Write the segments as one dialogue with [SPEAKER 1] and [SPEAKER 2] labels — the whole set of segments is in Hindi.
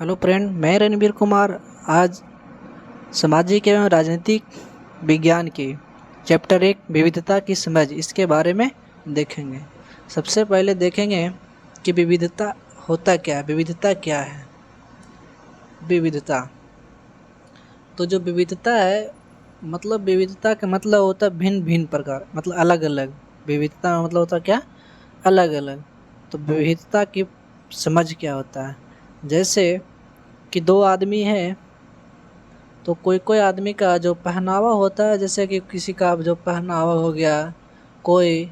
[SPEAKER 1] हेलो फ्रेंड, मैं रणबीर कुमार आज सामाजिक एवं राजनीतिक विज्ञान के चैप्टर 1 विविधता की समझ इसके बारे में देखेंगे। सबसे पहले देखेंगे कि विविधता होता क्या है। विविधता क्या है? विविधता तो जो विविधता है मतलब विविधता का मतलब होता है भिन्न भिन्न प्रकार, मतलब अलग अलग। विविधता का मतलब होता है क्या? अलग अलग। तो विविधता की समझ क्या होता है? जैसे कि दो आदमी हैं तो कोई कोई आदमी का जो पहनावा होता है, जैसे कि किसी का जो पहनावा हो गया, कोई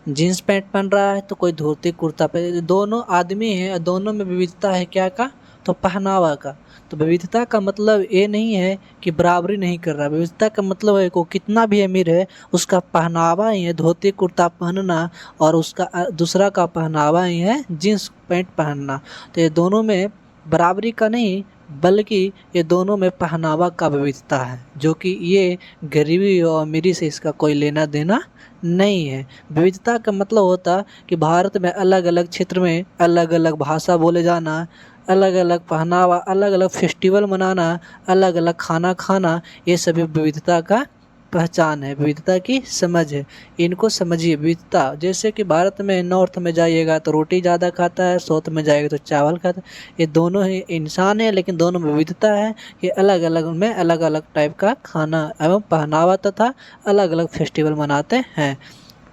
[SPEAKER 1] जीन्स पैंट पहन रहा है तो कोई धोती कुर्ता पहन, दोनों आदमी हैं, दोनों में विविधता है क्या का? तो पहनावा का। तो विविधता का मतलब ये नहीं है कि बराबरी नहीं कर रहा। विविधता का मतलब है को कितना भी अमीर है उसका पहनावा ही है धोती कुर्ता पहनना, और उसका दूसरा का पहनावा ही है जीन्स पैंट पहनना। तो ये दोनों में बराबरी का नहीं, बल्कि ये दोनों में पहनावा का विविधता है, जो कि ये गरीबी और अमीरी से इसका कोई लेना देना नहीं है। विविधता का मतलब होता कि भारत में अलग अलग क्षेत्र में अलग अलग भाषा बोले जाना, अलग अलग पहनावा, अलग अलग फेस्टिवल मनाना, अलग अलग खाना खाना, ये सभी विविधता का पहचान है, विविधता की समझ है। इनको समझिए। विविधता जैसे कि भारत में नॉर्थ में जाइएगा तो रोटी ज़्यादा खाता है, साउथ में जाएगा तो चावल खाता है। ये दोनों ही इंसान है, लेकिन दोनों में विविधता है कि अलग अलग में अलग अलग टाइप का खाना एवं पहनावा तथा अलग अलग फेस्टिवल मनाते हैं।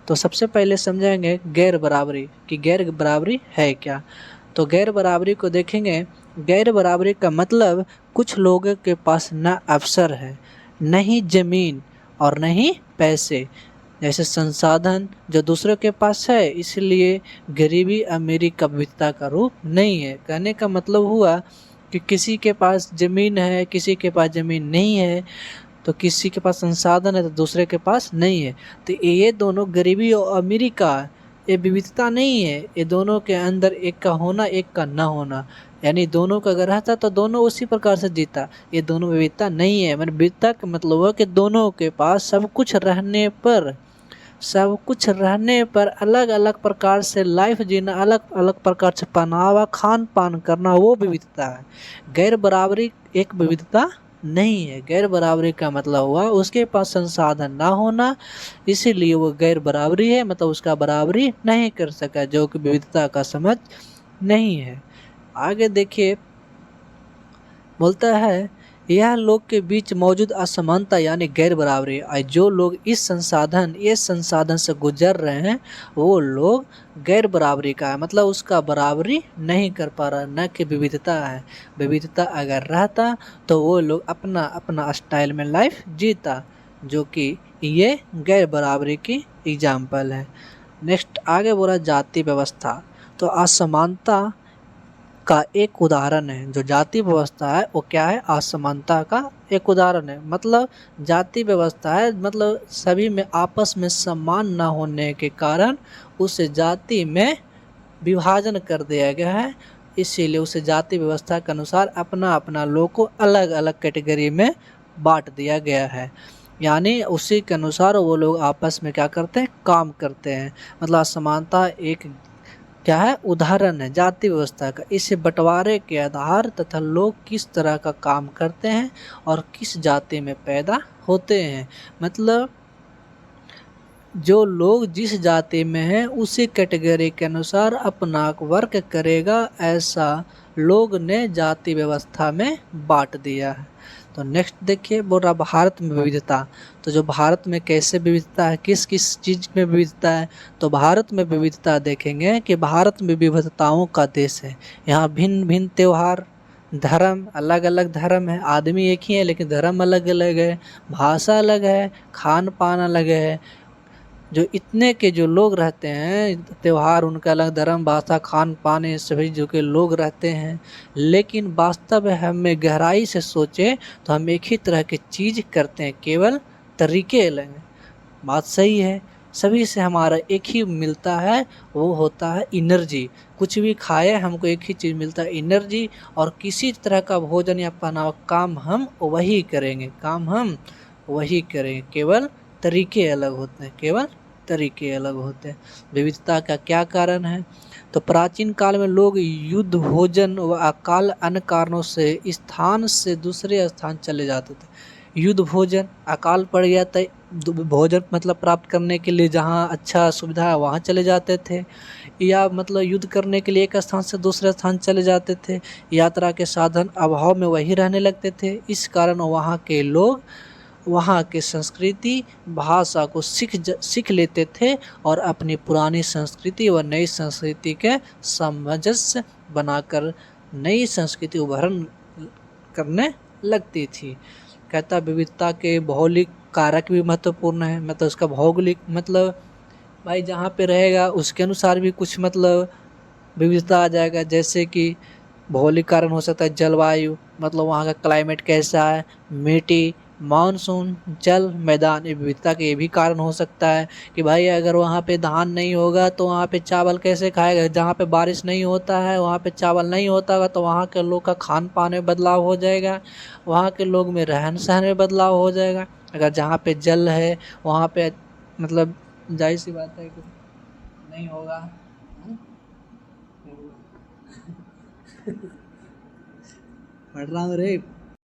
[SPEAKER 1] तो सबसे पहले समझेंगे गैर बराबरी कि गैर बराबरी है क्या। तो गैर बराबरी को देखेंगे। गैर बराबरी का मतलब कुछ लोगों के पास न अवसर है, न ही जमीन और न ही पैसे जैसे संसाधन जो दूसरों के पास है, इसलिए गरीबी अमीरी का विविधता का रूप नहीं है। कहने का मतलब हुआ कि किसी के पास ज़मीन है, किसी के पास ज़मीन नहीं है, तो किसी के पास संसाधन है तो दूसरे के पास नहीं है। तो ये दोनों गरीबी और अमीरी का ये विविधता नहीं है। ये दोनों के अंदर एक का होना एक का ना होना, यानी दोनों का अगर रहता तो दोनों उसी प्रकार से जीता। ये दोनों विविधता नहीं है। मतलब विविधता का मतलब है कि दोनों के पास सब कुछ रहने पर अलग अलग प्रकार से लाइफ जीना, अलग अलग प्रकार से पहनावा खान पान करना, वो विविधता है। गैर बराबरी एक विविधता नहीं है। गैर बराबरी का मतलब हुआ उसके पास संसाधन ना होना, इसीलिए वो गैर बराबरी है, मतलब उसका बराबरी नहीं कर सका, जो कि विविधता का समझ नहीं है। आगे देखिए, बोलता है यह लोग के बीच मौजूद असमानता यानी गैर बराबरी। जो लोग ये संसाधन से गुजर रहे हैं वो लोग गैर बराबरी का है, मतलब उसका बराबरी नहीं कर पा रहा, न कि विविधता है। विविधता अगर रहता तो वो लोग अपना अपना स्टाइल में लाइफ जीता, जो कि ये गैर बराबरी की एग्जाम्पल है। नेक्स्ट आगे बोला जाति व्यवस्था। तो असमानता का एक उदाहरण है। जो जाति व्यवस्था है वो क्या है? असमानता का एक उदाहरण है। मतलब जाति व्यवस्था है, मतलब सभी में आपस में सम्मान न होने के कारण उस जाति में विभाजन कर दिया गया है। इसीलिए उस जाति व्यवस्था के अनुसार अपना अपना लोग को अलग अलग कैटेगरी में बांट दिया गया है, यानी उसी के अनुसार वो लोग आपस में क्या करते हैं? काम करते हैं। मतलब असमानता एक क्या है? उदाहरण है जाति व्यवस्था का। इस बंटवारे के आधार तथा लोग किस तरह का काम करते हैं और किस जाति में पैदा होते हैं, मतलब जो लोग जिस जाति में हैं उसी कैटेगरी के अनुसार अपना वर्क करेगा, ऐसा लोग ने जाति व्यवस्था में बांट दिया है। तो नेक्स्ट देखिए, बोल रहा भारत में विविधता। तो जो भारत में कैसे विविधता है, किस किस चीज़ में विविधता है, तो भारत में विविधता देखेंगे कि भारत में विविधताओं का देश है। यहाँ भिन्न भिन्न त्यौहार, धर्म, अलग अलग धर्म है, आदमी एक ही है लेकिन धर्म अलग अलग है, भाषा अलग है, खान पान अलग है। जो इतने के जो लोग रहते हैं, त्यौहार उनका अलग, धर्म, भाषा, खान पान, ये सभी जो के लोग रहते हैं, लेकिन वास्तव में हमें गहराई से सोचे तो हम एक ही तरह की चीज़ करते हैं, केवल तरीके अलग हैं। बात सही है। सभी से हमारा एक ही मिलता है, वो होता है एनर्जी। कुछ भी खाए हमको एक ही चीज़ मिलता है, एनर्जी। और किसी तरह का भोजन या पहनावा काम हम वही करेंगे, केवल तरीके अलग होते हैं, केवल तरीके अलग होते हैं। विविधता का क्या कारण है? तो प्राचीन काल में लोग युद्ध, भोजन व अकाल अन्य कारणों से स्थान से दूसरे स्थान चले जाते थे। युद्ध, भोजन, अकाल पड़ गया तो भोजन मतलब प्राप्त करने के लिए जहाँ अच्छा सुविधा है वहाँ चले जाते थे, या मतलब युद्ध करने के लिए एक स्थान से दूसरे स्थान चले जाते थे। यात्रा के साधन अभाव में वही रहने लगते थे। इस कारण वहाँ के लोग वहाँ के संस्कृति, भाषा को सीख लेते थे और अपनी पुरानी संस्कृति व नई संस्कृति के सामंजस्य बनाकर नई संस्कृति उभरण करने लगती थी। कहता विविधता के भौगोलिक कारक भी महत्वपूर्ण है। मतलब उसका भौगोलिक मतलब भाई जहाँ पे रहेगा उसके अनुसार भी कुछ मतलब विविधता आ जाएगा। जैसे कि भौगोलिक कारण हो सकता है जलवायु, मतलब वहाँ का क्लाइमेट कैसा है, मिट्टी, मानसून, जल, मैदान, ये विविधता के ये भी कारण हो सकता है कि भाई अगर वहाँ पे धान नहीं होगा तो वहाँ पे चावल कैसे खाएगा। जहाँ पे बारिश नहीं होता है वहाँ पे चावल नहीं होता होगा तो वहाँ के लोग का खान पान में बदलाव हो जाएगा, वहाँ के लोग में रहन सहन में बदलाव हो जाएगा। अगर जहाँ पे जल है वहाँ पे मतलब जाहिर सी बात है कि नहीं होगा। पढ़ रहा हूँ रे।